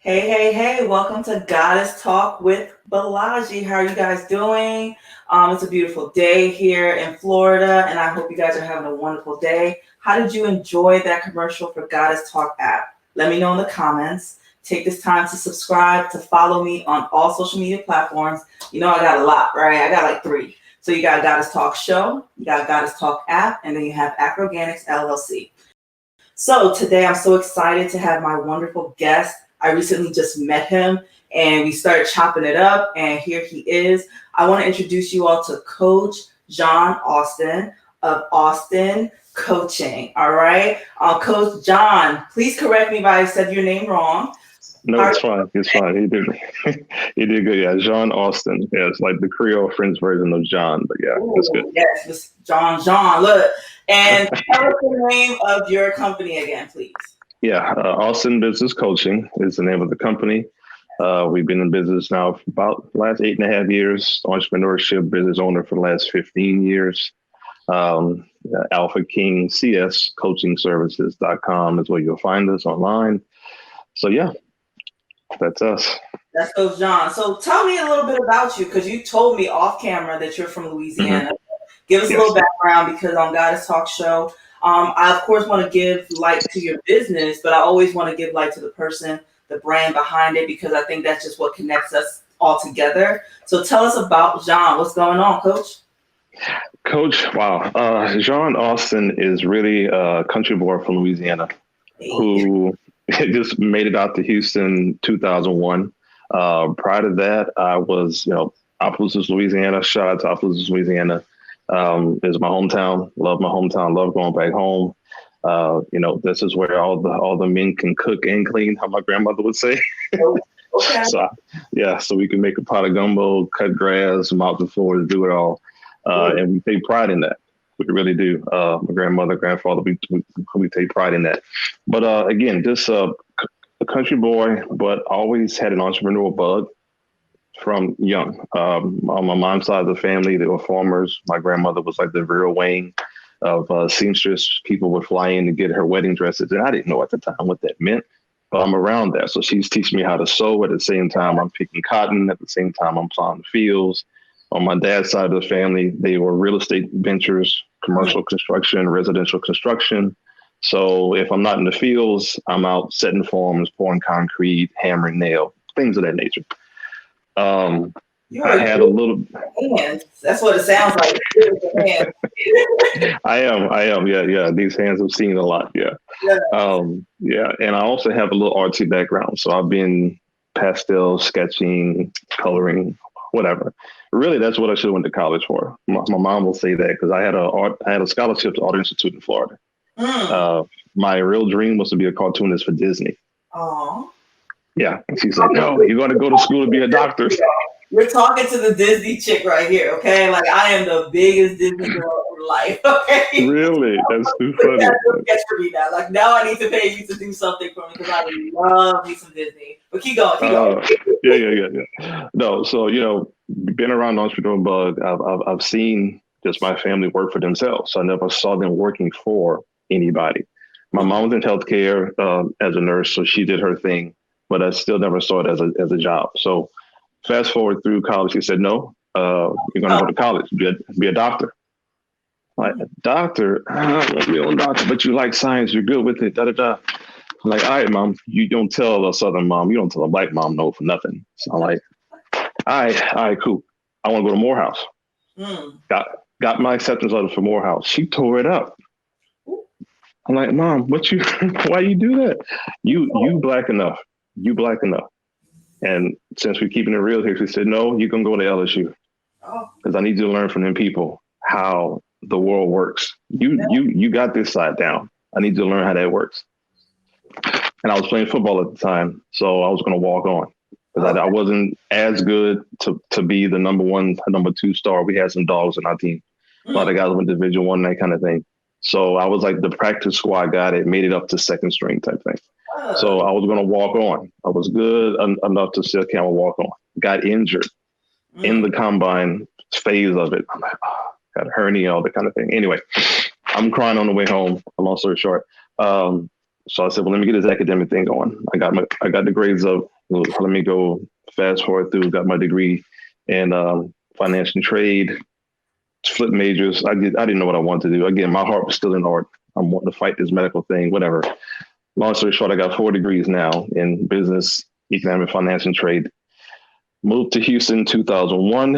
Hey, welcome to Goddess Talk with Balaji. How are you guys doing? It's a beautiful day here in Florida, and I hope you guys are having a wonderful day. How did you enjoy that commercial for Goddess Talk app? Let me know in the comments. Take this time to subscribe, to follow me on all social media platforms. You know I got a lot, right? I got like 3. So you got Goddess Talk Show, you got Goddess Talk app, and then you have Acroganics LLC. So today I'm so excited to have my wonderful guest. I recently just met him and we started chopping it up, and here he is. I want to introduce you all to Coach John Austin of Austin Coaching. All right. Coach John, please correct me if I said your name wrong. No, it's fine. It's fine. He did. He did good. Yeah, John Austin. Yeah, it's like the Creole French version of John, but yeah, it's good. Yes, John. Look, and tell us the name of your company again, please. Yeah, Austin Business Coaching is the name of the company. We've been in business now for about the last 8.5 years. Entrepreneurship, business owner for the last 15 years. Alpha King CS Coaching Services.com is where you'll find us online. So yeah, that's us. That's Coach John. So tell me a little bit about you, because you told me off camera that you're from Louisiana. Mm-hmm. Give us a little background, because on Goddess Talk Show, I, of course, want to give light to your business, but I always want to give light to the person, the brand behind it, because I think that's just what connects us all together. So tell us about John. What's going on, Coach? Coach, wow. John Austin is really a country boy from Louisiana who just made it out to Houston 2001. Prior to that, I was, Opelousas, Louisiana. Shout out to Opelousas, Louisiana. Is my hometown. Love my hometown. Love going back home. This is where all the men can cook and clean, how my grandmother would say. Okay. So we can make a pot of gumbo, cut grass, mop the floors, do it all. And we take pride in that. We really do. My grandmother, grandfather, we take pride in that. But again, just a country boy, but always had an entrepreneurial bug from young. On my mom's side of the family, they were farmers. My grandmother was like the real wing of seamstress. People would fly in to get her wedding dresses. And I didn't know at the time what that meant, but I'm around that. So she's teaching me how to sew. At the same time, I'm picking cotton. At the same time, I'm plowing the fields. On my dad's side of the family, they were real estate ventures, commercial construction, residential construction. So if I'm not in the fields, I'm out setting forms, pouring concrete, hammering nail, things of that nature. I had a little. Hands. That's what it sounds like. I am. Yeah. These hands have seen a lot. Yeah. And I also have a little artsy background. So I've been pastel, sketching, coloring, whatever. Really, that's what I should have went to college for. My mom will say that, because I had a scholarship to Art Institute in Florida. My real dream was to be a cartoonist for Disney. Oh. Yeah. And she's like, no, you're going to go to school to be a doctor. You're talking to the Disney chick right here, okay? Like I am the biggest Disney girl in life, okay? Really? That's too But funny. that's sketch for me now. Like now I need to pay you to do something for me because I love me some Disney. But keep going, keep going. Yeah. No, so, being around the entrepreneur bug, I've seen just my family work for themselves. So I never saw them working for anybody. My mom was in healthcare as a nurse, so she did her thing, but I still never saw it as a job. So fast forward through college, he said, no, you're going to go to college, be a doctor. Like, a doctor? I don't want to be a doctor, but you like science, you're good with it, da da da. I'm like, all right, mom, you don't tell a Southern mom, you don't tell a black mom no for nothing. So I'm like, all right, cool. I want to go to Morehouse. Got my acceptance letter for Morehouse. She tore it up. I'm like, mom, why you do that? You black enough. You black enough. And since we're keeping it real here, she said, no, you can go to LSU. Because I need you to learn from them people how the world works. You got this side down. I need you to learn how that works. And I was playing football at the time, so I was going to walk on because I wasn't as good to be the number one, number two star. We had some dogs on our team. A lot of guys went Division I, that kind of thing. So I was like the practice squad guy that made it up to second string type thing. So I was going to walk on. I was good enough to say, okay, I'm going to walk on. Got injured in the combine phase of it. I'm like, got a hernia, all that kind of thing. Anyway, I'm crying on the way home. Long story short. So I said, well, let me get this academic thing going. I got the grades up. Let me go fast forward through, got my degree in finance and trade, flip majors. I didn't know what I wanted to do. Again, my heart was still in art. I'm wanting to fight this medical thing, whatever. Long story short, I got 4 degrees now in business, economic, finance, and trade. Moved to Houston 2001.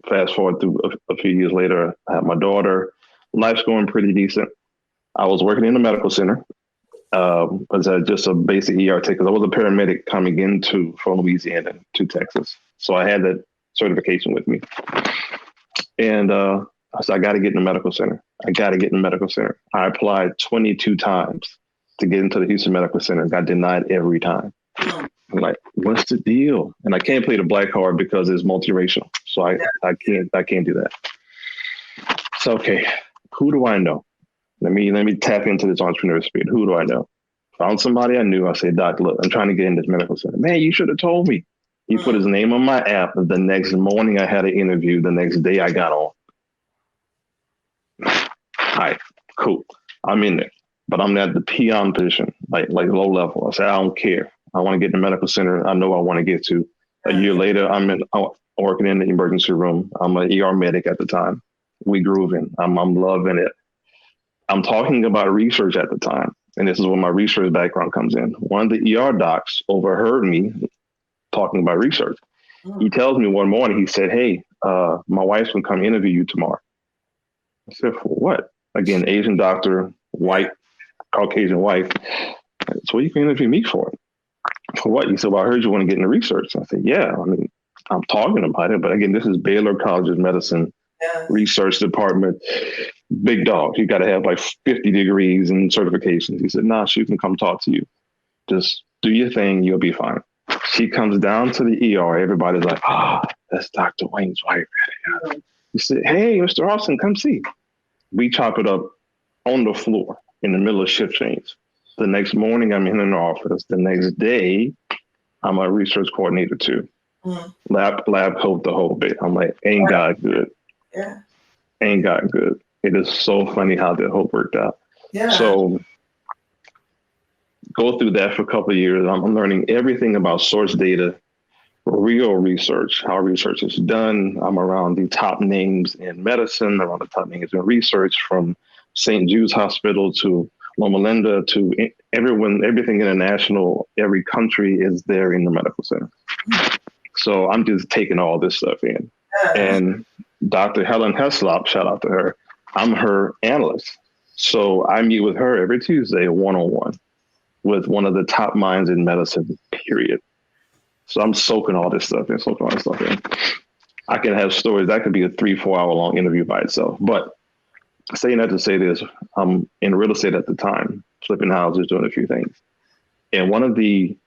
Fast forward through a few years later, I had my daughter. Life's going pretty decent. I was working in a medical center. Was just a basic ER tech because I was a paramedic coming from Louisiana to Texas. So I had that certification with me. And I said, I got to get in the medical center. I applied 22 times to get into the Houston Medical Center. Got denied every time. I'm like, what's the deal? And I can't play the black card because it's multiracial. So I can't do that. So, okay, who do I know? Let me tap into this entrepreneur spirit. Who do I know? Found somebody I knew. I said, Doc, look, I'm trying to get in this medical center. Man, you should have told me. He put his name on my app. The next morning I had an interview. The next day I got on. All right, cool. I'm in there. But I'm at the peon position, like low level. I said, I don't care. I want to get in the medical center. I know I want to get to. A year later, I'm working in the emergency room. I'm an ER medic at the time. We grooving. I'm loving it. I'm talking about research at the time, and this is where my research background comes in. One of the ER docs overheard me talking about research. He tells me one morning, he said, hey, my wife's going to come interview you tomorrow. I said, for what? Again, Asian doctor, white, Caucasian wife. So what you can interview me for? For what? He said, well, I heard you want to get into research. I said, yeah, I mean, I'm talking about it. But again, this is Baylor College of Medicine research department. Big dog. You got to have like 50 degrees and certifications. He said, nah, she can come talk to you. Just do your thing. You'll be fine. She comes down to the ER. Everybody's like, that's Dr. Wayne's wife. He said, hey, Mr. Austin, come see. We chop it up on the floor in the middle of shift change. The next morning, I'm in an office. The next day, I'm a research coordinator too. Lab coat, the whole bit. I'm like, ain't God good? Yeah. Ain't God good? It is so funny how that whole worked out. Yeah. So go through that for a couple of years. I'm learning everything about source data, real research, how research is done. I'm around the top names in medicine, around the top names in research, from St. Jude's Hospital to Loma Linda to everything international. Every country is there in the medical center. So I'm just taking all this stuff in. And Dr. Helen Heslop, shout out to her, I'm her analyst. So I meet with her every Tuesday, one-on-one, with one of the top minds in medicine, period. So I'm soaking all this stuff in, I can have stories. That could be a 3-4 hour long interview by itself. But saying that to say this, I'm in real estate at the time, flipping houses, doing a few things. And one of the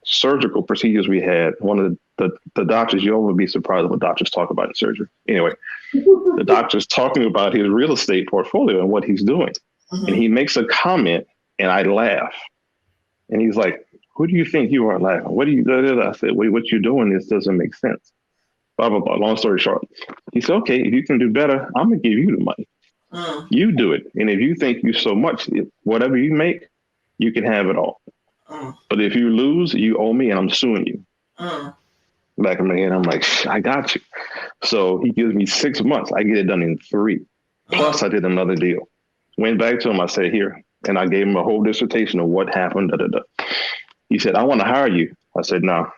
surgical procedures we had, one of the doctors, you would be surprised what doctors talk about in surgery. Anyway, the doctor's talking about his real estate portfolio and what he's doing. Mm-hmm. And he makes a comment and I laugh. And he's like, who do you think you are laughing? What do you do? I said, wait, what you're doing, this doesn't make sense. Blah, blah, blah. Long story short. He said, okay, if you can do better, I'm going to give you the money. You do it. And if you think you so much, whatever you make, you can have it all. But if you lose, you owe me and I'm suing you. Back in my head, I'm like, I got you. So he gives me 6 months. I get it done in 3. Plus, I did another deal. Went back to him. I said, here. And I gave him a whole dissertation of what happened. Da, da, da. He said, I want to hire you. I said, no,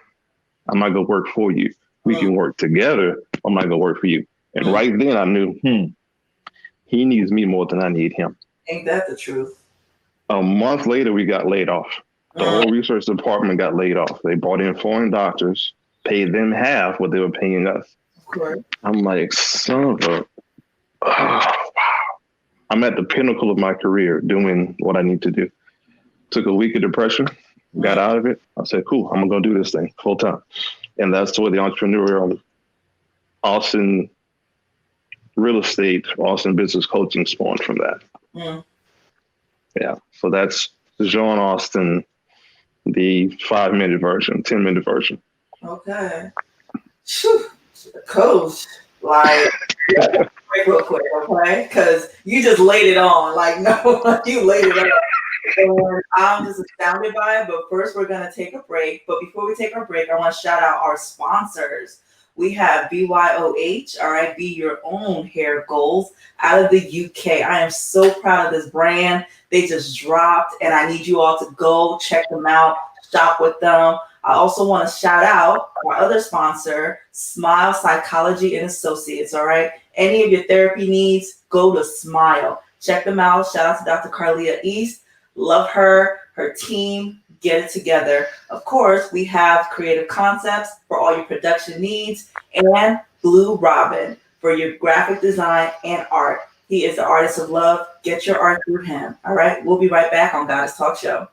I'm not going to work for you. We can work together. I'm not going to work for you. And right then I knew, he needs me more than I need him. Ain't that the truth? A month later, we got laid off. The whole research department got laid off. They brought in foreign doctors, paid them half what they were paying us. Of course. I'm like, son of a, wow. I'm at the pinnacle of my career doing what I need to do. Took a week of depression, got out of it. I said, cool, I'm going to go do this thing full time. And that's where the entrepreneurial Austin real estate, Austin business coaching spawned from that. Yeah. So that's John Austin, the 5-minute version, 10-minute version. Okay. Whew. Coach, like, real quick, okay? Because you just laid it on. Like, no, you laid it on. And I'm just astounded by it. But first, we're going to take a break. But before we take our break, I want to shout out our sponsors. We have BYOH, all right, Be Your Own Hair Goals out of the UK. I am so proud of this brand. They just dropped, and I need you all to go check them out, shop with them. I also want to shout out our other sponsor, Smile Psychology and Associates, all right? Any of your therapy needs, go to Smile. Check them out. Shout out to Dr. Carlia East. Love her, her team. Get it together. Of course, we have Creative Concepts for all your production needs and Blue Robin for your graphic design and art. He is the artist of love. Get your art through him. All right. We'll be right back on Goddess Talk Show.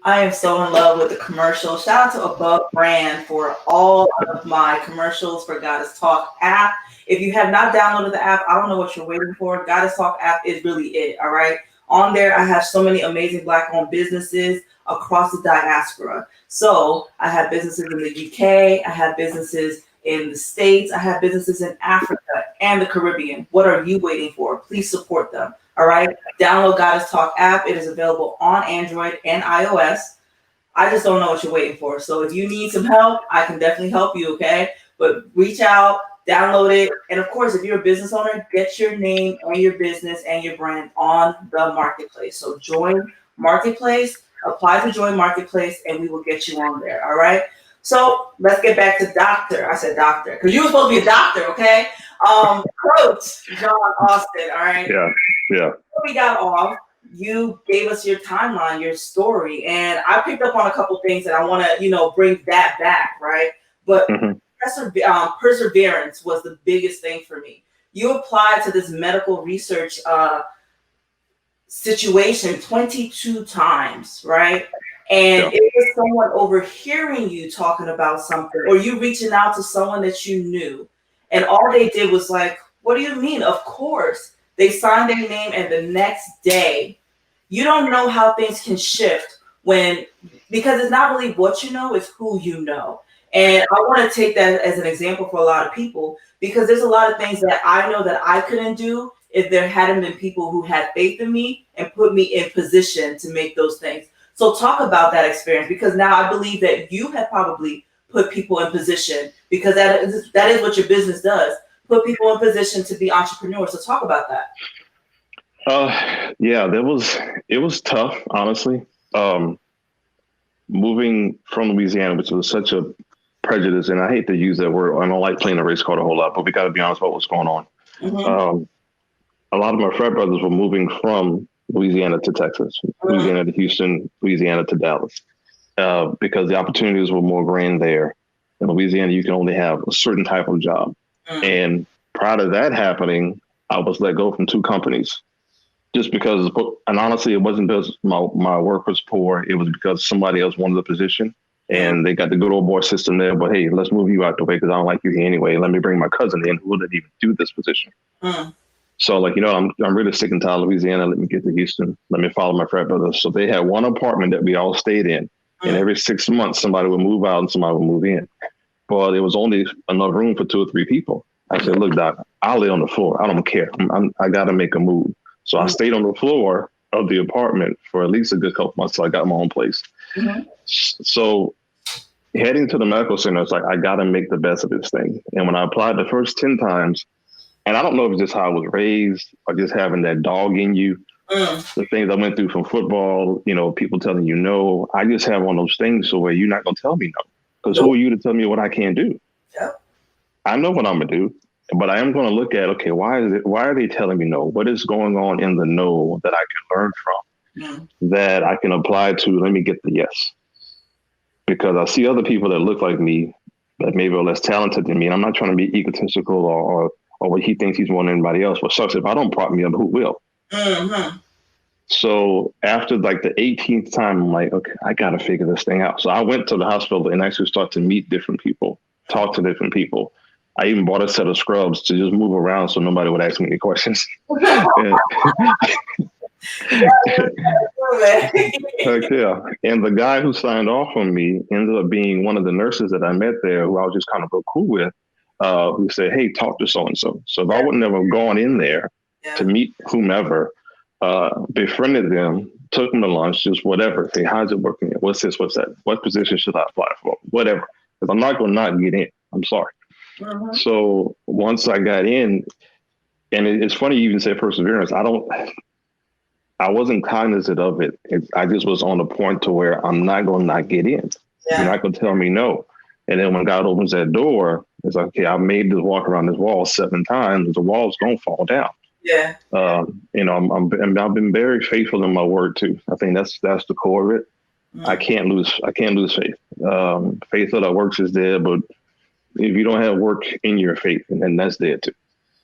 I am so in love with the commercial. Shout out to Above Brand for all of my commercials for Goddess Talk app. If you have not downloaded the app, I don't know what you're waiting for. Goddess Talk app is really it, all right? On there, I have so many amazing Black-owned businesses across the diaspora. So I have businesses in the UK. I have businesses in the States. I have businesses in Africa and the Caribbean. What are you waiting for? Please support them. All right. Download Goddess Talk app. It is available on Android and iOS. I just don't know what you're waiting for. So if you need some help, I can definitely help you. Okay. But reach out, download it. And of course, if you're a business owner, get your name and your business and your brand on the marketplace. So join Marketplace, apply to join Marketplace, and we will get you on there. All right. So let's get back to doctor. I said doctor because you were supposed to be a doctor. Okay. Coach John Austin. All right. Yeah. Yeah. Before we got off, you gave us your timeline, your story, and I picked up on a couple things that I want to, bring that back, right? But perseverance was the biggest thing for me. You applied to this medical research situation 22 times, right? And Yeah. it was someone overhearing you talking about something, or you reaching out to someone that you knew, and all they did was like, what do you mean? Of course. They signed their name, and the next day, you don't know how things can shift when, because it's not really what you know, it's who you know. And I want to take that as an example for a lot of people, because there's a lot of things that I know that I couldn't do if there hadn't been people who had faith in me and put me in position to make those things. So talk about that experience, because now I believe that you have probably put people in position, because that is what your business does. Put people in position to be entrepreneurs. So talk about that. Yeah, it was tough, honestly. Um, Moving from Louisiana, which was such a prejudice, and I hate to use that word. I don't like playing the race card a whole lot, but we got to be honest about what's going on. Mm-hmm. A lot of my frat brothers were moving from Louisiana to Texas, Louisiana to Houston, Louisiana to Dallas, because the opportunities were more grand there. In Louisiana, you can only have a certain type of job. And prior to that happening, I was let go from 2 companies just because, and honestly, it wasn't because my work was poor. It was because somebody else wanted the position and they got the good old boy system there. But hey, let's move you out the way because I don't like you here anyway. Let me bring my cousin in who didn't even do this position. So like, I'm really sick and tired of Louisiana. Let me get to Houston. Let me follow my frat brothers. So they had one apartment that we all stayed in. And every 6 months, somebody would move out and somebody would move in. But there was only enough room for 2 or 3 people. I said, look, Doc, I'll lay on the floor. I don't care. I got to make a move. So I stayed on the floor of the apartment for at least a good couple months till I got my own place. So heading to the medical center, it's like, I got to make the best of this thing. And when I applied the first 10 times, and I don't know if it's just how I was raised or just having that dog in you, the things I went through from football, people telling you no, I just have one of those things so where you're not going to tell me no. Because who are you to tell me what I can't do? Yep. I know what I'm going to do, but I am going to look at, okay, why are they telling me no? What is going on in the no that I can learn from, that I can apply to? Let me get the yes. Because I see other people that look like me that maybe are less talented than me. And I'm not trying to be egotistical or what he thinks he's more than anybody else. But sucks if I don't prop me up, who will? So after like the 18th time, I'm like, okay, I got to figure this thing out. So I went to the hospital and actually start to meet different people, talk to different people. I even bought a set of scrubs to just move around so nobody would ask me any questions. Heck yeah. And the guy who signed off on me ended up being one of the nurses that I met there who I was just kind of real cool with, who said, hey, talk to so-and-so. So if I would never have gone in there to meet whomever, befriended them, took them to lunch, just whatever. Say, how's it working? What's this? What's that? What position should I apply for? Whatever. Because I'm not going to not get in. I'm sorry. So once I got in, and it's funny you even say perseverance. I wasn't cognizant of it. I just was on the point to where I'm not going to not get in. You're not going to tell me no. And then when God opens that door, it's like, okay, I made this walk around this wall 7 times. The wall's going to fall down. I've been very faithful in my word too. I think that's the core of it. I can't lose faith. Faith without works is dead, but if you don't have work in your faith, then that's dead too.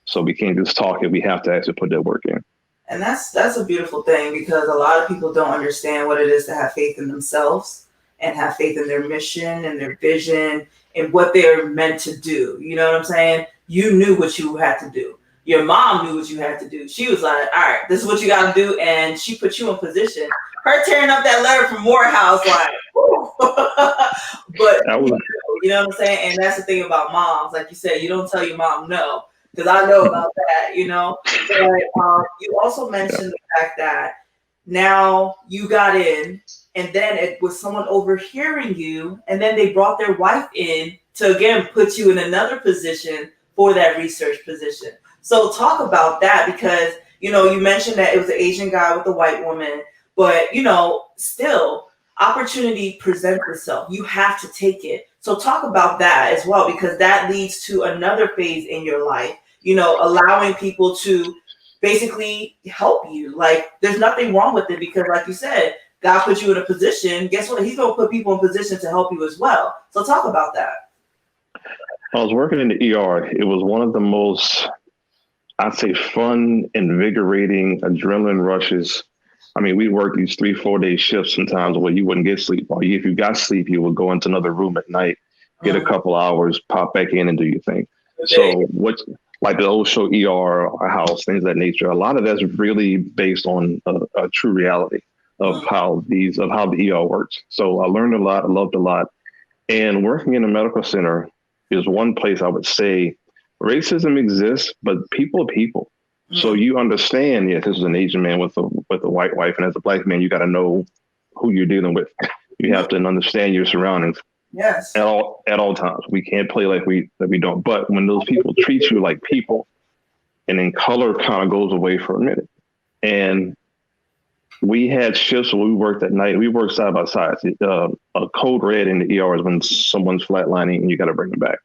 So we can't just talk it. We have to actually put that work in. And that's a beautiful thing, because a lot of people don't understand what it is to have faith in themselves and have faith in their mission and their vision and what they're meant to do. You know what I'm saying? You knew what you had to do. Your mom knew what you had to do. She was like, all right, this is what you got to do. And she put you in position. Her tearing up that letter from Morehouse, like, but you know what I'm saying? And that's the thing about moms. Like you said, you don't tell your mom no, because I know about that, But you also mentioned the fact that now you got in, and then it was someone overhearing you, and then they brought their wife in to, again, put you in another position for that research position. So talk about that, because, you mentioned that it was an Asian guy with a white woman, but, still opportunity presents itself. You have to take it. So talk about that as well, because that leads to another phase in your life, allowing people to basically help you. Like, there's nothing wrong with it, because like you said, God put you in a position. Guess what? He's going to put people in position to help you as well. So talk about that. I was working in the ER. It was one of the most, I'd say, fun, invigorating adrenaline rushes I mean, we worked these 3-4 day shifts sometimes where you wouldn't get sleep. Or if you got sleep, you would go into another room at night, get a couple hours, pop back in and do your thing. So what, like the old show ER or House, things of that nature, a lot of that's really based on a true reality of how the ER works. So I learned a lot, I loved a lot. And working in a medical center is one place I would say racism exists, but people are people. So you understand, yeah, this is an Asian man with a white wife, and as a black man, you got to know who you're dealing with. You have to understand your surroundings. Yes. At all times. We can't play like we don't. But when those people treat you like people, and then color kind of goes away for a minute. And we had shifts where we worked at night. We worked side by side. A code red in the ER is when someone's flatlining and you got to bring them back.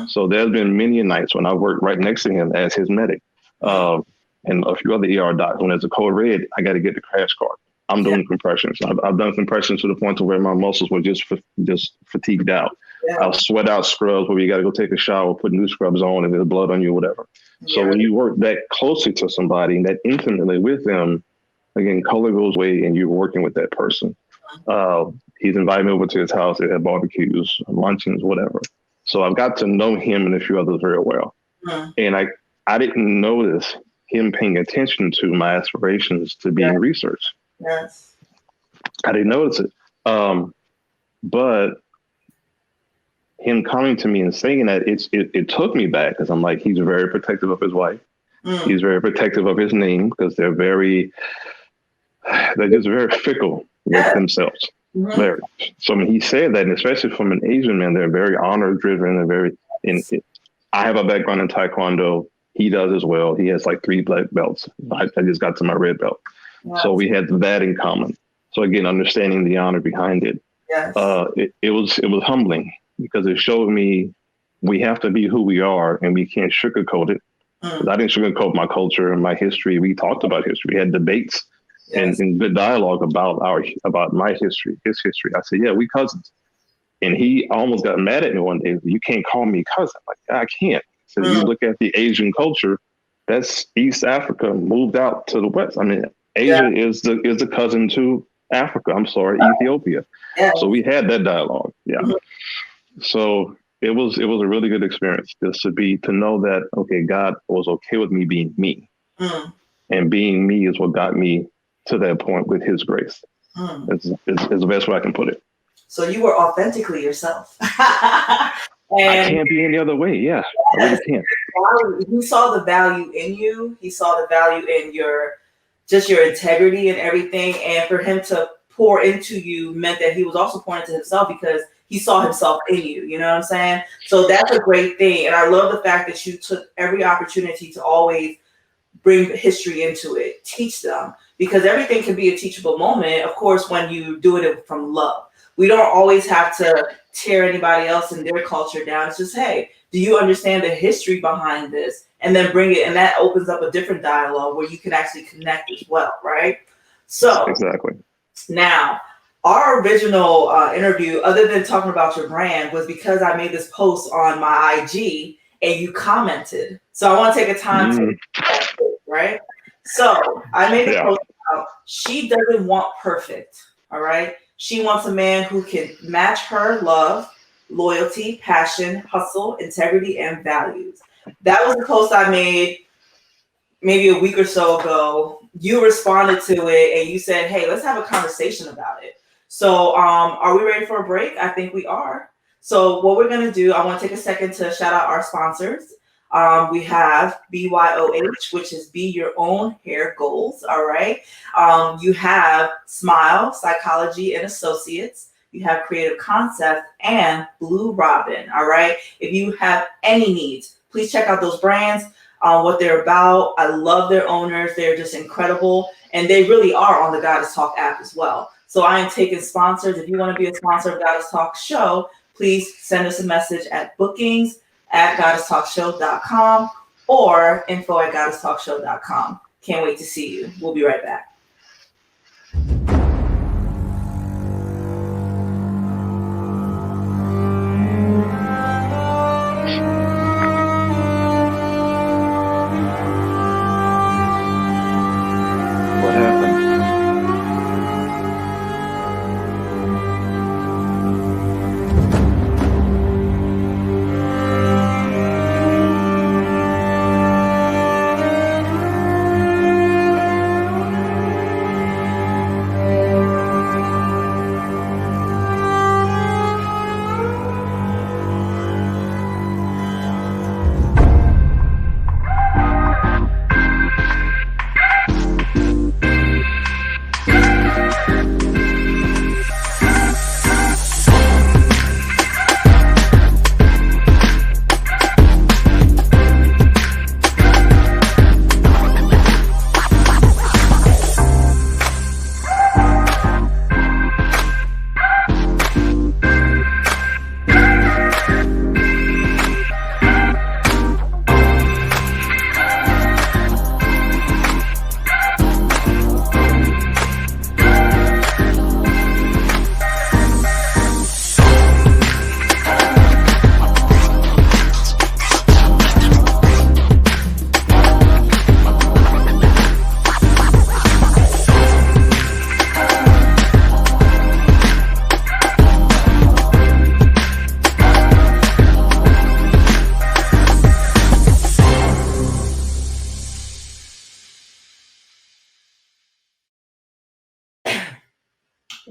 So there's been many nights when I worked right next to him as his medic. And a few other ER docs, when there's a code red, I got to get the crash cart. I'm doing compressions. I've done compressions to the point to where my muscles were just fatigued out. I'll sweat out scrubs where you got to go take a shower, put new scrubs on, and there's blood on you, whatever. So when you work that closely to somebody and that intimately with them, again, color goes away and you're working with that person. He's invited me over to his house. They had barbecues, luncheons, whatever. So I've got to know him and a few others very well. And I didn't notice him paying attention to my aspirations to be in research. Yes. I didn't notice it. But him coming to me and saying that, it took me back, because I'm like, he's very protective of his wife. He's very protective of his name, because they're just very fickle with themselves. Very. So when he said that, and especially from an Asian man, they're very honor driven. I have a background in Taekwondo. He does as well. He has like 3 black belts. I just got to my red belt. Wow. So we had that in common. So again, understanding the honor behind it. Yes. It was humbling, because it showed me we have to be who we are and we can't sugarcoat it. I didn't sugarcoat my culture and my history. We talked about history. We had debates and good dialogue about my history, his history. I said, yeah, we cousins. And he almost got mad at me one day. You can't call me cousin. Like, I can't. So you look at the Asian culture, that's East Africa moved out to the West. I mean, Asia is the cousin to Africa. I'm sorry, Ethiopia. So we had that dialogue. So it was a really good experience just to know that, okay, God was okay with me being me. And being me is what got me to that point with his grace. It's the best way I can put it. So you were authentically yourself. I can't be any other way. Yeah, I really can't. He saw the value in you. He saw the value in your integrity and everything. And for him to pour into you meant that he was also pouring into himself, because he saw himself in you. You know what I'm saying? So that's a great thing. And I love the fact that you took every opportunity to always bring history into it, teach them, because everything can be a teachable moment, of course, when you do it from love. We don't always have to tear anybody else and their culture down. It's just, hey, do you understand the history behind this? And then bring it, and that opens up a different dialogue where you can actually connect as well, right? So exactly. Now, our original interview, other than talking about your brand, was because I made this post on my IG and you commented. So I want to take a time to right? So I made a post about she doesn't want perfect, all right? She wants a man who can match her love, loyalty, passion, hustle, integrity, and values. That was the post I made maybe a week or so ago. You responded to it and you said, hey, let's have a conversation about it. So are we ready for a break? I think we are. So what we're going to do, I want to take a second to shout out our sponsors. We have BYOH, which is Be Your Own Hair Goals. All right. You have Smile, Psychology and Associates. You have Creative Concept and Blue Robin. All right. If you have any needs, please check out those brands, what they're about. I love their owners. They're just incredible. And they really are on the Goddess Talk app as well. So I am taking sponsors. If you want to be a sponsor of Goddess Talk Show, please send us a message at bookings@GoddessTalkShow.com or info@GoddessTalkShow.com. Can't wait to see you. We'll be right back. What happened?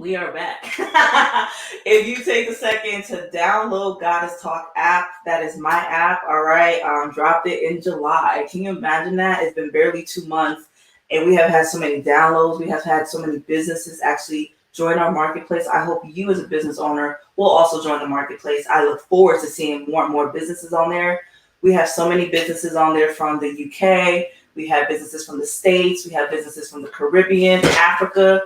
We are back. If you take a second to download Goddess Talk app, that is my app. All right. Dropped it in July. Can you imagine that? It's been barely 2 months and we have had so many downloads. We have had so many businesses actually join our marketplace. I hope you as a business owner will also join the marketplace. I look forward to seeing more and more businesses on there. We have so many businesses on there from the UK. We have businesses from the States. We have businesses from the Caribbean, Africa,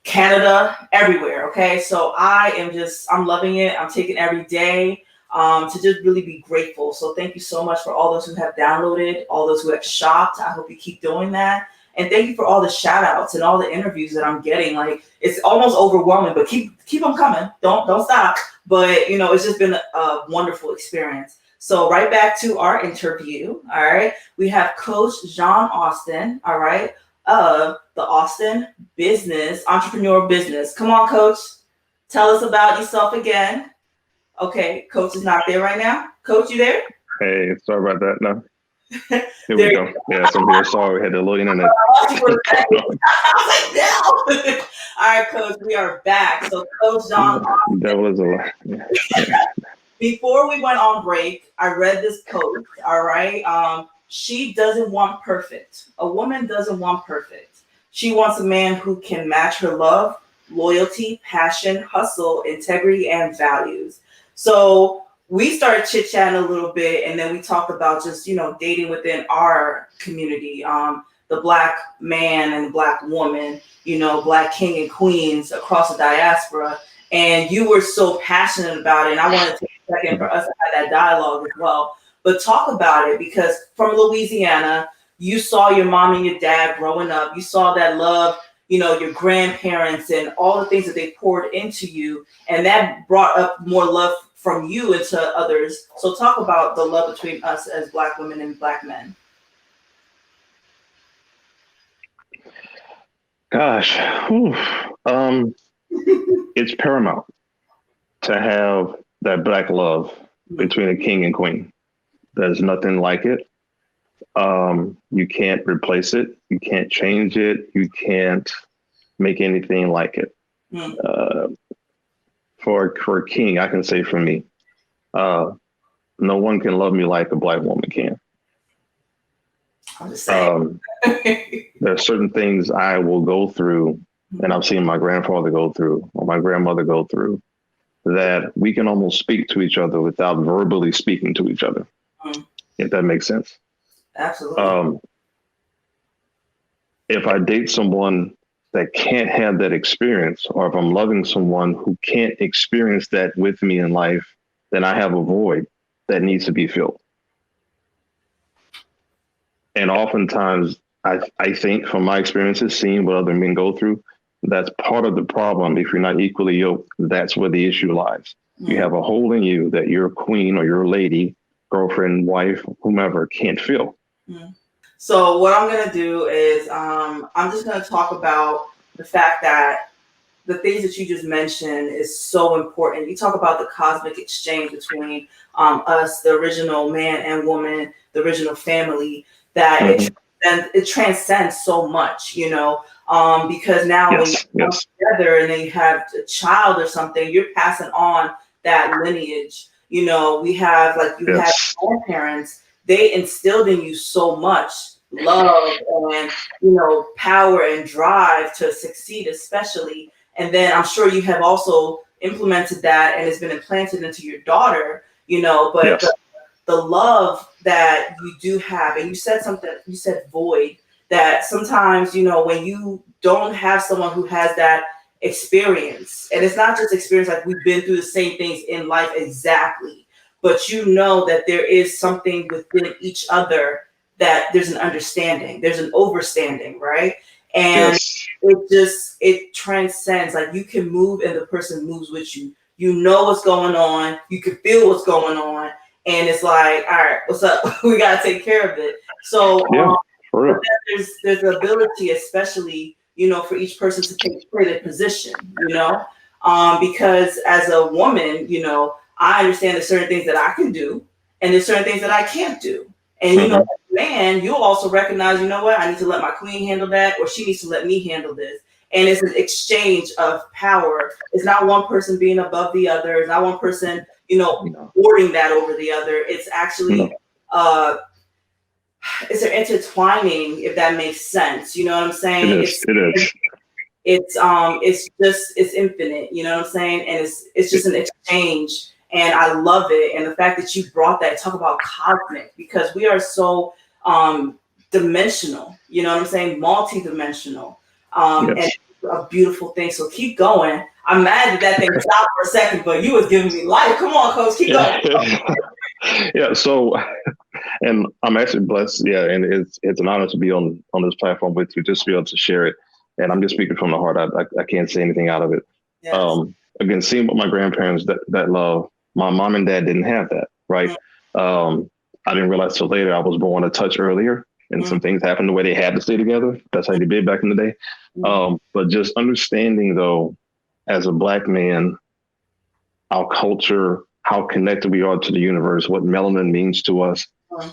Canada, everywhere. Okay. So I'm loving it. I'm taking every day to just really be grateful. So thank you so much for all those who have downloaded, all those who have shopped. I hope you keep doing that. And thank you for all the shout outs and all the interviews that I'm getting. Like, it's almost overwhelming, but keep them coming. Don't stop. But it's just been a wonderful experience. So right back to our interview. All right. We have Coach John Austin. All right. Of the Austin Entrepreneur Business. Come on, Coach. Tell us about yourself again. Okay, Coach is not there right now. Coach, you there? Hey, sorry about that. No. Here we go. Yes, I'm here. Sorry, we had the low internet. I was like, no. All right, Coach, we are back. So, Coach John Austin. That was a lot. Yeah. Before we went on break, I read this quote. All right. She doesn't want perfect. A woman doesn't want perfect. She wants a man who can match her love, loyalty, passion, hustle, integrity, and values. So we started chit-chatting a little bit, and then we talked about just, dating within our community, the Black man and the Black woman, Black king and queens across the diaspora. And you were so passionate about it, and I wanted to take a second for us to have that dialogue as well. But talk about it, because from Louisiana, you saw your mom and your dad growing up. You saw that love, your grandparents and all the things that they poured into you. And that brought up more love from you into others. So talk about the love between us as Black women and Black men. Gosh, it's paramount to have that Black love between a king and queen. There's nothing like it. You can't replace it. You can't change it. You can't make anything like it. For a king, I can say for me, no one can love me like a Black woman can. I'm just saying. There are certain things I will go through, and I've seen my grandfather go through, or my grandmother go through, that we can almost speak to each other without verbally speaking to each other. If that makes sense. Absolutely. If I date someone that can't have that experience, or if I'm loving someone who can't experience that with me in life, then I have a void that needs to be filled. And oftentimes, I think from my experiences, seeing what other men go through, that's part of the problem. If you're not equally yoked, that's where the issue lies. You have a hole in you that your queen or your lady, girlfriend, wife, whomever can't feel. So what I'm going to do is I'm just going to talk about the fact that the things that you just mentioned is so important. You talk about the cosmic exchange between us, the original man and woman, the original family, that it transcends so much, because now when you come together and then you have a child or something, you're passing on that lineage. We have, like, you had grandparents, they instilled in you so much love and, power and drive to succeed, especially. And then I'm sure you have also implemented that and it's been implanted into your daughter, but the love that you do have, and you said void, that sometimes, when you don't have someone who has that experience, and it's not just experience, like we've been through the same things in life exactly, but that there is something within each other, that there's an understanding, there's an overstanding, right? And it transcends, like you can move and the person moves with you. You know what's going on, you can feel what's going on, and it's like, all right, what's up? We gotta take care of it. So there's the ability, especially, for each person to play their position, because as a woman, I understand there's certain things that I can do and there's certain things that I can't do. And, as a man, you'll also recognize, what, I need to let my queen handle that, or she needs to let me handle this. And it's an exchange of power. It's not one person being above the other. It's not one person, lording that over the other. It's actually, it's an intertwining, if that makes sense. You know what I'm saying? It is. It's infinite. You know what I'm saying? And it's just an exchange. And I love it. And the fact that you brought that, talk about cosmic, because we are so dimensional, you know what I'm saying? Multi-dimensional. And a beautiful thing. So keep going. I'm mad that thing stopped for a second, but you was giving me life. Come on, Coach, keep going. Yeah. So, and I'm actually blessed. Yeah. And it's an honor to be on this platform with you, just to be able to share it. And I'm just speaking from the heart. I can't say anything out of it. Yes. Again, seeing what my grandparents that love, my mom and dad didn't have that, right? Mm-hmm. I didn't realize till later I was born a touch earlier, and some things happened the way they had to stay together. That's how they did back in the day. But just understanding, though, as a Black man, our culture, how connected we are to the universe, what melanin means to us,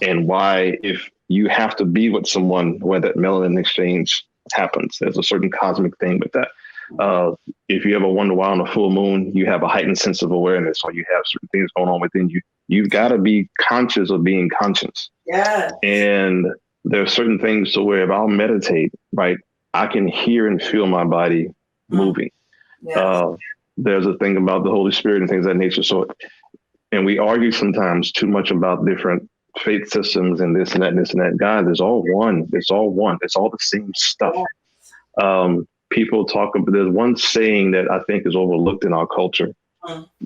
and why if you have to be with someone where that melanin exchange happens, there's a certain cosmic thing with that. If you ever wonder why on a full moon you have a heightened sense of awareness, or you have certain things going on within you, you've got to be conscious of being conscious. Yeah. And there are certain things to where if I'll meditate, right, I can hear and feel my body moving. Yes. There's a thing about the Holy Spirit and things of that nature. So, and we argue sometimes too much about different faith systems and this and that and this and that. Guys, it's all one. It's all one. It's all the same stuff. People talk about, there's one saying that I think is overlooked in our culture.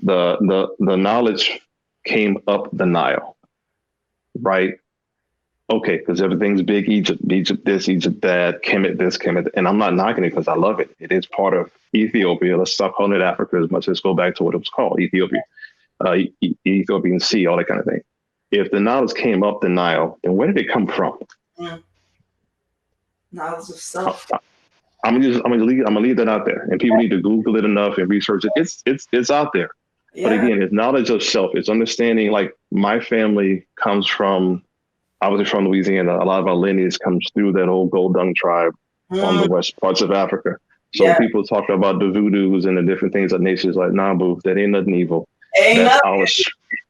The knowledge came up the Nile, right? Okay, because everything's big Egypt this, Egypt that, Kemet this, Kemet, and I'm not knocking it because I love it. It is part of Ethiopia. Let's stop calling it Africa as much as go back to what it was called, Ethiopia, Ethiopian Sea, all that kind of thing. If the knowledge came up the Nile, then where did it come from? Knowledge of self. I'm gonna leave that out there, and people need to Google it enough and research it. It's out there. Yeah. But again, it's knowledge of self. It's understanding. Like, my family comes from, obviously from Louisiana. A lot of our lineage comes through that old Gold Dung tribe on the west parts of Africa. So people talk about the voodoos and the different things of nations like Nabu. That ain't nothing evil. Ain't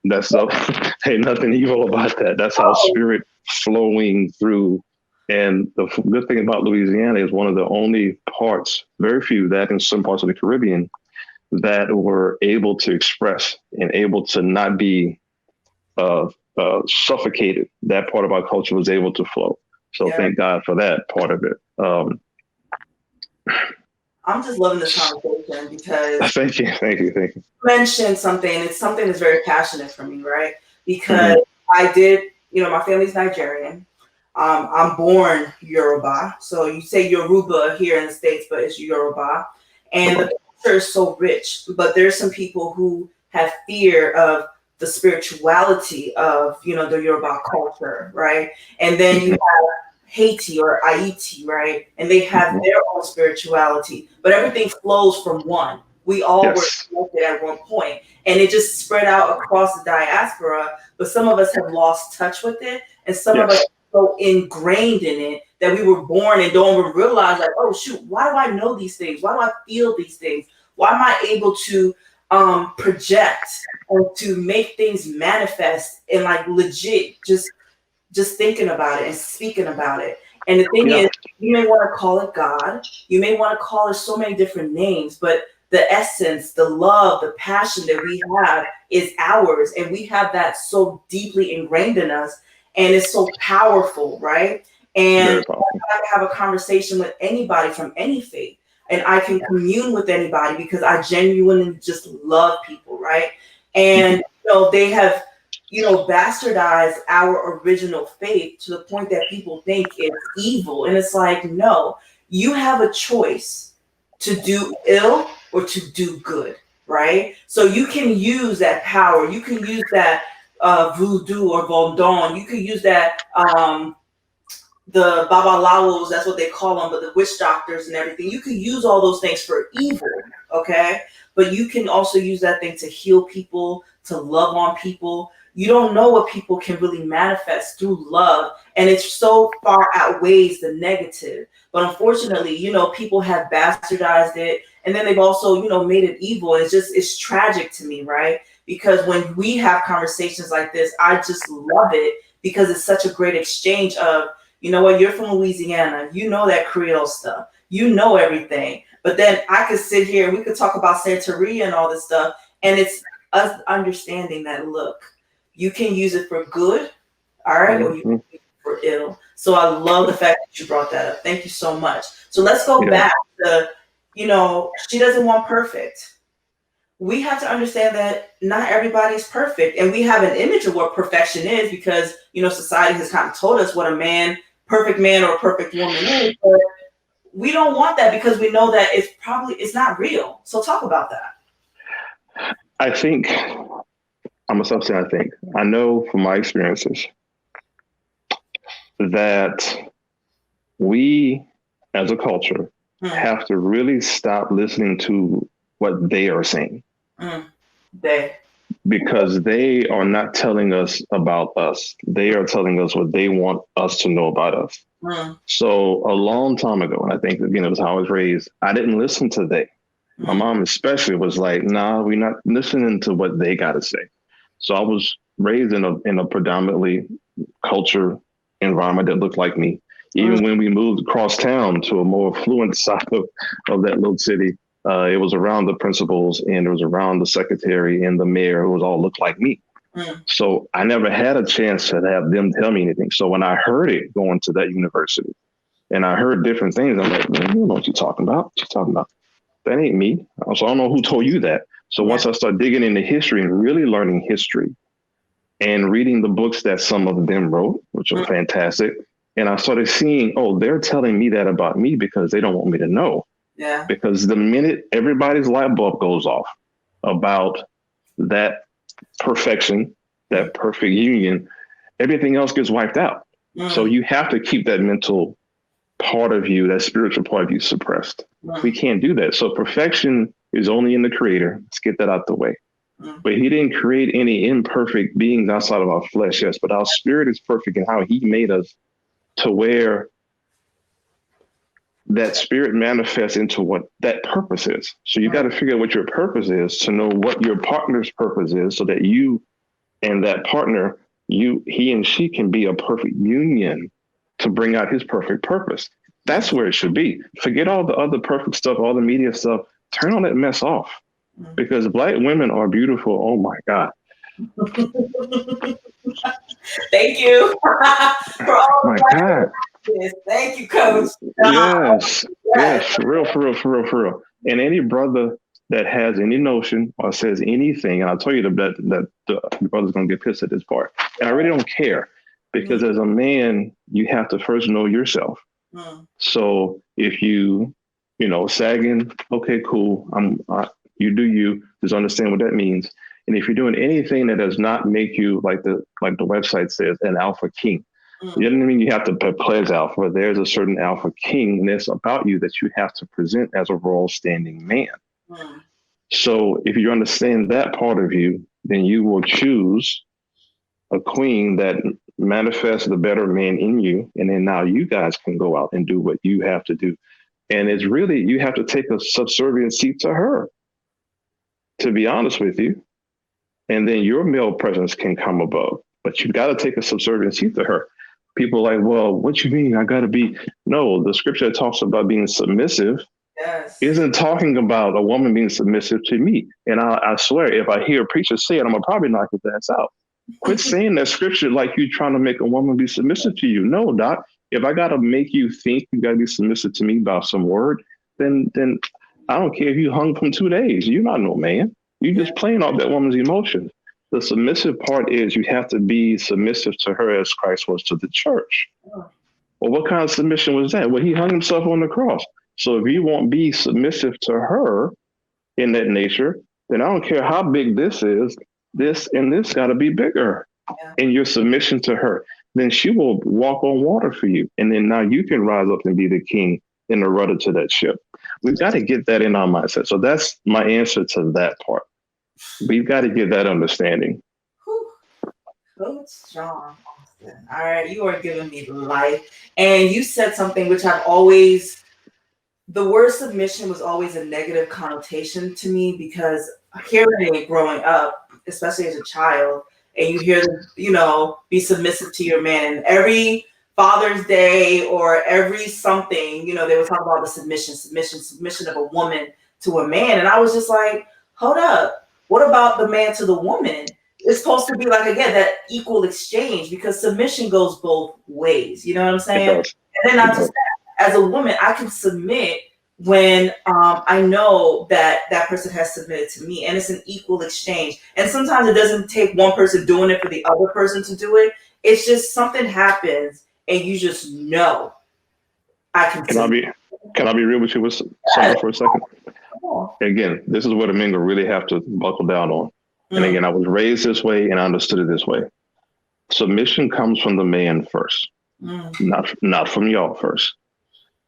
nothing evil about that. That's how spirit flowing through. And the good thing about Louisiana is one of the only parts, very few, that in some parts of the Caribbean, that were able to express and able to not be suffocated. That part of our culture was able to flow. So thank God for that part of it. I'm just loving this conversation because thank you. You mentioned something, and it's something that's very passionate for me, right? Because I did, my family's Nigerian. I'm born Yoruba. So you say Yoruba here in the States, but it's Yoruba. And the culture is so rich, but there's some people who have fear of the spirituality of, the Yoruba culture, right? And then you have Haiti or Haiti, right? And they have their own spirituality, but everything flows from one. We all were connected at one point, and it just spread out across the diaspora, but some of us have lost touch with it, and some of us so ingrained in it that we were born and don't even realize, like, oh shoot, why do I know these things? Why do I feel these things? Why am I able to project or to make things manifest and like legit just thinking about it and speaking about it? And the thing is, you may want to call it God, you may want to call it so many different names, but the essence, the love, the passion that we have is ours, and we have that so deeply ingrained in us. And it's so powerful, right? And I have a conversation with anybody from any faith, and I can commune with anybody because I genuinely just love people, right? And they have, bastardized our original faith to the point that people think it's evil. And it's like, no, you have a choice to do ill or to do good, right? So you can use that power. You can use that voodoo or Vondon. You could use that, the babalawos, that's what they call them, but the witch doctors and everything. You could use all those things for evil, okay? But you can also use that thing to heal people, to love on people. you don't know what people can really manifest through love. And it's so far outweighs the negative. But unfortunately, people have bastardized it. And then they've also, made it evil. It's tragic to me, right? Because when we have conversations like this, I just love it because it's such a great exchange of, you know what, you're from Louisiana, that Creole stuff, everything. But then I could sit here and we could talk about Santeria and all this stuff. And it's us understanding that, look, you can use it for good, all right, or you can use it for ill. So I love the fact that you brought that up. Thank you so much. So let's go back to, she doesn't want perfect. We have to understand that not everybody is perfect. And we have an image of what perfection is because, society has kind of told us what a perfect man or a perfect woman is. But we don't want that because we know that it's not real. So talk about that. I think, I'm a subset, I think. I know from my experiences that we as a culture have to really stop listening to what they are saying. Because they are not telling us about us. They are telling us what they want us to know about us. So a long time ago, and I think, again, it was how I was raised, I didn't listen to they. My mom especially was like, nah, we're not listening to what they got to say. So I was raised in a predominantly culture environment that looked like me. Even when we moved across town to a more affluent side of that little city, it was around the principals and it was around the secretary and the mayor who was all looked like me. So I never had a chance to have them tell me anything. So when I heard it going to that university and I heard different things, I'm like, man, you don't know what you're talking about. What you talking about? That ain't me. So I don't know who told you that. So once I start digging into history and really learning history and reading the books that some of them wrote, which are fantastic, and I started seeing, oh, they're telling me that about me because they don't want me to know. Yeah. Because the minute everybody's light bulb goes off about that perfection, that perfect union, everything else gets wiped out. So you have to keep that mental part of you, that spiritual part of you suppressed. We can't do that. So perfection is only in the creator. Let's get that out the way. But he didn't create any imperfect beings outside of our flesh, yes, but our spirit is perfect in how he made us to where that spirit manifests into what that purpose is. So you got to figure out what your purpose is to know what your partner's purpose is so that you and that partner, he and she can be a perfect union to bring out his perfect purpose. That's where it should be. Forget all the other perfect stuff, all the media stuff. Turn all that mess off because Black women are beautiful. Oh my God. Thank you for all my God. Thank you, Coach. Yes, for real. And any brother that has any notion or says anything, and I'll tell you that the brother's going to get pissed at this part. And I really don't care because as a man, you have to first know yourself. So if you sagging, okay, cool. You do you. Just understand what that means. And if you're doing anything that does not make you like the website says an alpha king. It doesn't mean you have to pledge alpha, but there's a certain alpha kingness about you that you have to present as a role standing man. So if you understand that part of you, then you will choose a queen that manifests the better man in you. And then now you guys can go out and do what you have to do. And it's really, you have to take a subservient seat to her, to be honest with you. And then your male presence can come above, but you got to take a subservient seat to her. People are like, well, what you mean? I got to be. No, the scripture that talks about being submissive isn't talking about a woman being submissive to me. And I swear, if I hear a preacher say it, I'm going to probably knock his ass out. Quit saying that scripture like you trying to make a woman be submissive to you. No, Doc. If I got to make you think you got to be submissive to me about some word, then I don't care if you hung from 2 days. You're not no man. You're just playing off that woman's emotions. The submissive part is you have to be submissive to her as Christ was to the church. Well, what kind of submission was that? Well, he hung himself on the cross. So if you won't be submissive to her in that nature, then I don't care how big this is, this and this got to be bigger in your submission to her. Then she will walk on water for you. And then now you can rise up and be the king and the rudder to that ship. We've got to get that in our mindset. So that's my answer to that part. We've got to get that understanding. Coach John Austin. All right, you are giving me life. And you said something which I've always, the word submission was always a negative connotation to me because hearing it growing up, especially as a child, and you hear them, be submissive to your man. And every Father's Day or every something, they would talk about the submission of a woman to a man. And I was just like, hold up. What about the man to the woman? It's supposed to be like, again, that equal exchange because submission goes both ways. You know what I'm saying? And then not just that, as a woman, I can submit when I know that person has submitted to me, and it's an equal exchange. And sometimes it doesn't take one person doing it for the other person to do it. It's just something happens, and you just know. Can I be real with you with something for a second? Again, this is where the men really have to buckle down on. And again, I was raised this way and I understood it this way. Submission comes from the man first, not from y'all first.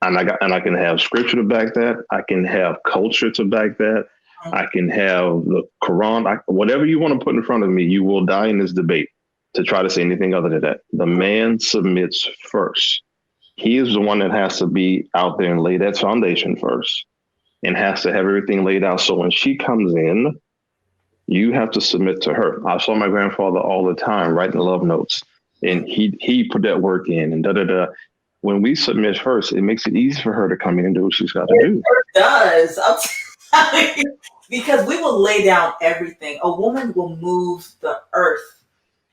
And I can have scripture to back that. I can have culture to back that. I can have the Quran. Whatever you want to put in front of me, you will die in this debate to try to say anything other than that. The man submits first. He is the one that has to be out there and lay that foundation first and has to have everything laid out. So when she comes in, you have to submit to her. I saw my grandfather all the time writing love notes, and he put that work in and da-da-da. When we submit first, it makes it easy for her to come in and do what she's got to do. It does. I'm telling you, because we will lay down everything. A woman will move the earth.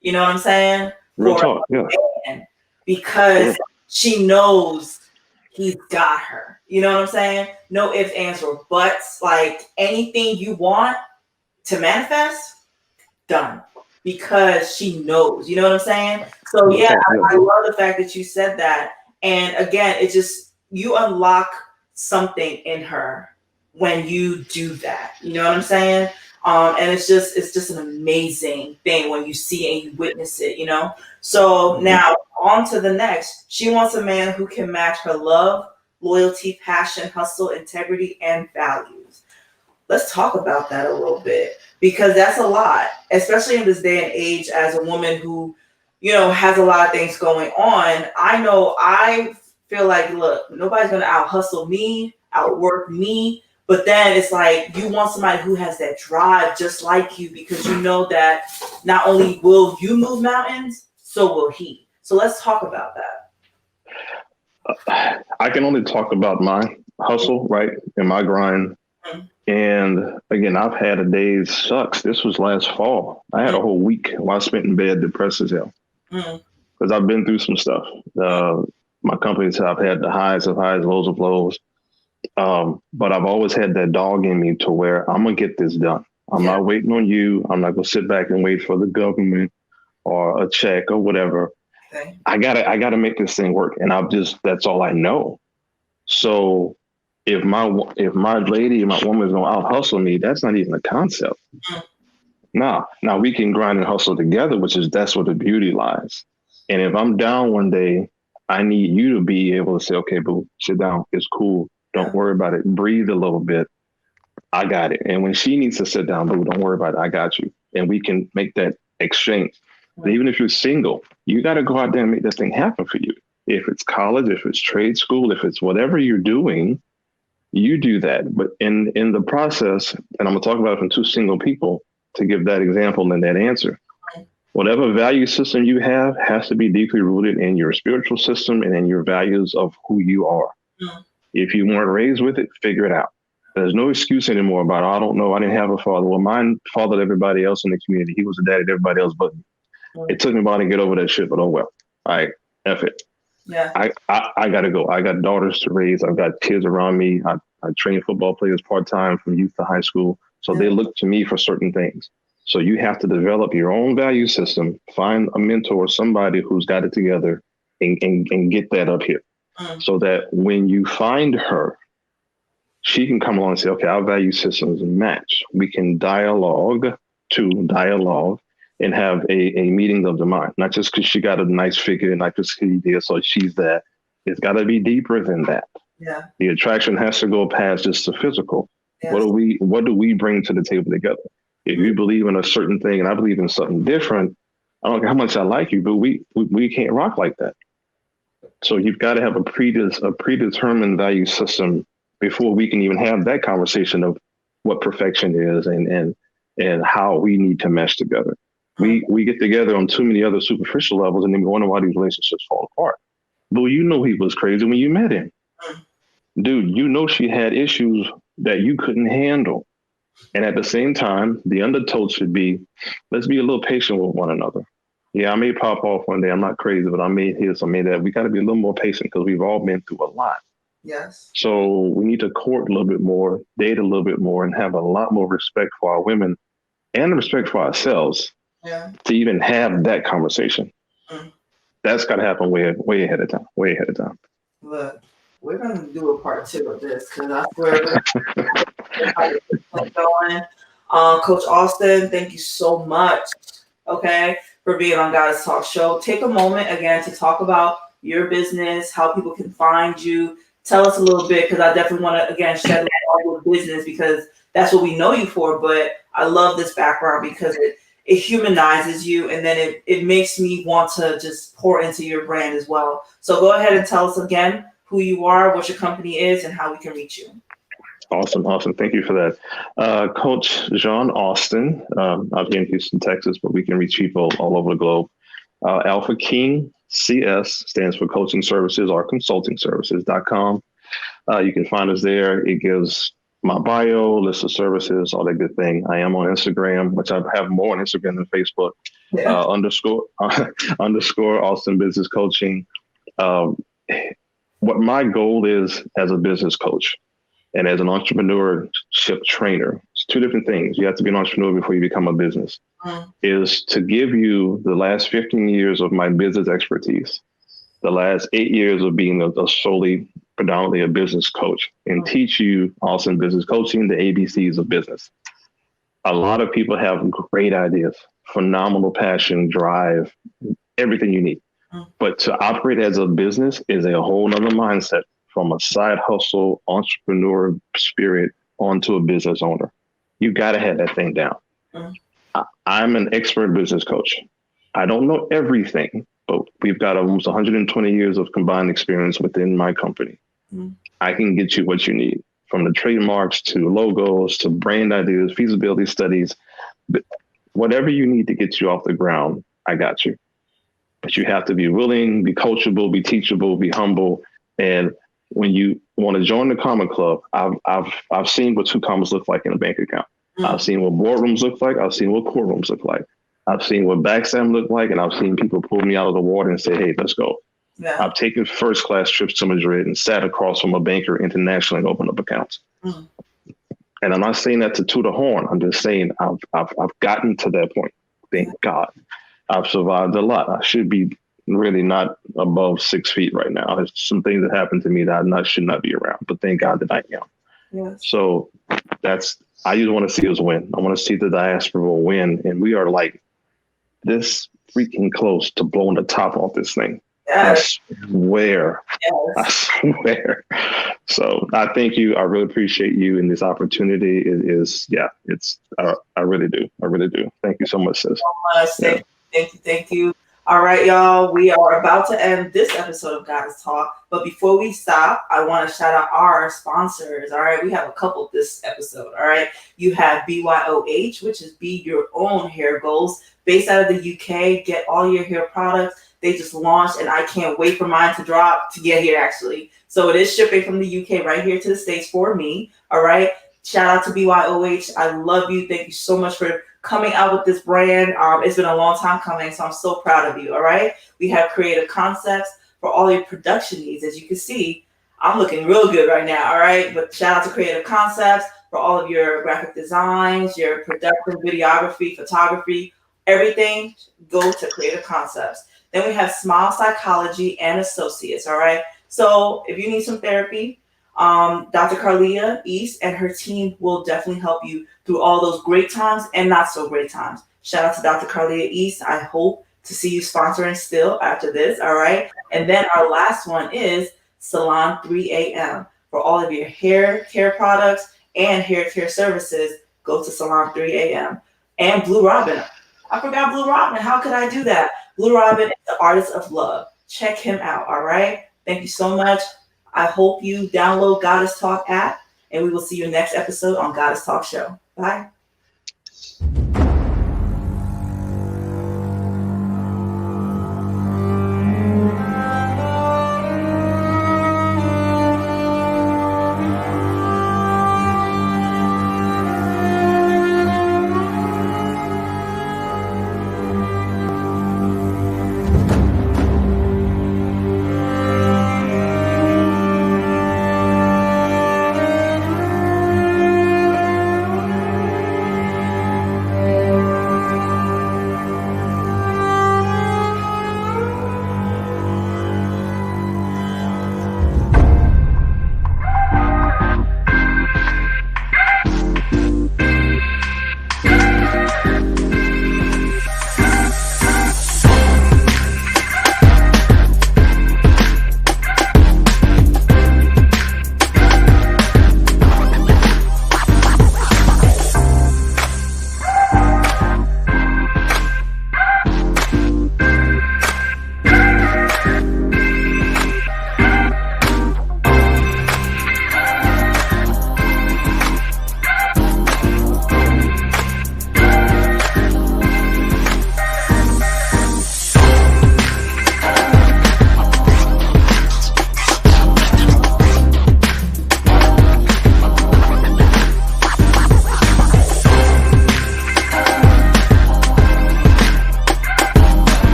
You know what I'm saying? Real talk, yeah. Because she knows he's got her. You know what I'm saying? No ifs, ands, or buts. Like anything you want to manifest, done. Because she knows. You know what I'm saying? So yeah, I love the fact that you said that. And again, it just, you unlock something in her when you do that. You know what I'm saying? And it's just an amazing thing when you see and you witness it, So now on to the next. She wants a man who can match her love, loyalty, passion, hustle, integrity, and values. Let's talk about that a little bit because that's a lot, especially in this day and age as a woman who, has a lot of things going on. I feel like, look, nobody's going to out hustle me, outwork me. But then it's like you want somebody who has that drive just like you because you know that not only will you move mountains, so will he. So let's talk about that. I can only talk about my hustle, right, and my grind. And again, I've had a day's sucks. This was last fall. I had a whole week while I spent in bed depressed as hell because I've been through some stuff. My companies have had the highs of highs, lows of lows. But I've always had that dog in me to where I'm going to get this done. I'm not waiting on you. I'm not going to sit back and wait for the government or a check or whatever. Okay. I gotta make this thing work. And that's all I know. So if my lady, my woman is going to out hustle me, that's not even a concept. Now we can grind and hustle together, that's where the beauty lies. And if I'm down one day, I need you to be able to say, okay, boo, sit down. It's cool. Don't worry about it. Breathe a little bit. I got it. And when she needs to sit down, boo, don't worry about it. I got you. And we can make that exchange. But even if you're single, you got to go out there and make that thing happen for you. If it's college, if it's trade school, if it's whatever you're doing, you do that. But in the process, and I'm going to talk about it from two single people to give that example and that answer. Whatever value system you have has to be deeply rooted in your spiritual system and in your values of who you are. If you weren't raised with it, figure it out. There's no excuse anymore about, I don't know, I didn't have a father. Well, mine fathered everybody else in the community. He was a daddy to everybody else but me. It took me a while to get over that shit, but oh well. All right, F it. Yeah. I got to go. I got daughters to raise. I've got kids around me. I train football players part-time from youth to high school. So they look to me for certain things. So you have to develop your own value system, find a mentor, somebody who's got it together and get that up here. So that when you find her, she can come along and say, okay, our value systems match. We can dialogue and have a meeting of the mind, not just because she got a nice figure, not just because he did, so she's that. It's got to be deeper than that. Yeah. The attraction has to go past just the physical. Yes. What do we bring to the table together? If you believe in a certain thing and I believe in something different, I don't care how much I like you, but we can't rock like that. So you've got to have a predetermined value system before we can even have that conversation of what perfection is and how we need to mesh together. We get together on too many other superficial levels, and then we wonder why these relationships fall apart. But you know he was crazy when you met him. Dude, you know she had issues that you couldn't handle. And at the same time, the undertow should be, let's be a little patient with one another. Yeah, I may pop off one day. I'm not crazy, but I made this, I made that. We got to be a little more patient because we've all been through a lot. Yes. So we need to court a little bit more, date a little bit more, and have a lot more respect for our women and respect for ourselves to even have that conversation. That's got to happen way ahead of time, way ahead of time. Look, we're going to do a part 2 of this because I swear we're going. Coach Austin, thank you so much, okay, for being on Goddess Talk Show. Take a moment again to talk about your business, how people can find you. Tell us a little bit because I definitely want to, again, shed light on your business because that's what we know you for. But I love this background because it humanizes you, and then it makes me want to just pour into your brand as well. So go ahead and tell us again who you are, what your company is, and how we can reach you. Awesome. Thank you for that. Coach John Austin, out here in Houston, Texas, but we can reach people all over the globe. Alpha King CS stands for Coaching Services or Consulting Services.com. You can find us there. It gives my bio, list of services, all that good thing. I am on Instagram, which I have more on Instagram than Facebook. __ Austin Business Coaching. What my goal is as a business coach and as an entrepreneurship trainer, it's two different things. You have to be an entrepreneur before you become a business. Is to give you the last 15 years of my business expertise, the last 8 years of being a solely, predominantly a business coach, and teach you also in business coaching, the ABCs of business. A lot of people have great ideas, phenomenal passion, drive, everything you need. But to operate as a business is a whole nother mindset from a side hustle, entrepreneur spirit onto a business owner. You got to have that thing down. I'm an expert business coach. I don't know everything, but we've got almost 120 years of combined experience within my company. I can get you what you need, from the trademarks to logos to brand ideas, feasibility studies, whatever you need to get you off the ground, I got you. But you have to be willing, be coachable, be teachable, be humble. And when you want to join the Comma Club, I've seen what 2 commas look like in a bank account. I've seen what boardrooms look like. I've seen what courtrooms look like. I've seen what backstab look like, and I've seen people pull me out of the water and say, "Hey, let's go." I've taken first class trips to Madrid and sat across from a banker internationally and opened up accounts. And I'm not saying that to toot a horn. I'm just saying I've gotten to that point. Thank God. I've survived a lot. I should be really not above 6 feet right now. There's some things that happened to me that I should not be around, but thank God that I am. So I just want to see us win. I want to see the diaspora win. And we are like this freaking close to blowing the top off this thing. I swear. I swear. So I thank you. I really appreciate you and this opportunity. I really do. I really do. Thank you so much, sis. Thank you. All right, y'all. We are about to end this episode of Goddess Talk. But before we stop, I want to shout out our sponsors. All right. We have a couple this episode. All right. You have BYOH, which is Be Your Own Hair Goals, based out of the UK. Get all your hair products. They just launched, and I can't wait for mine to get here, actually. So it is shipping from the UK right here to the States for me. All right. Shout out to BYOH. I love you. Thank you so much for coming out with this brand. It's been a long time coming, so I'm so proud of you. All right. We have creative concepts for all your production needs. As you can see, I'm looking real good right now. All right. But shout out to Creative Concepts for all of your graphic designs, your production, videography, photography, everything. Go to Creative Concepts. Then we have Smile Psychology and Associates. All right. So if you need some therapy, Dr. Carlia East and her team will definitely help you through all those great times and not so great times. Shout out to Dr. Carlia East. I hope to see you sponsoring still after this. All right. And then our last one is Salon 3 a.m. For all of your hair care products and hair care services, go to Salon 3 a.m. and Blue Robin. I forgot Blue Robin. How could I do that? Blue Robin is the artist of love. Check him out. All right. Thank you so much. I hope you download Goddess Talk app, and we will see you next episode on Goddess Talk Show. Bye.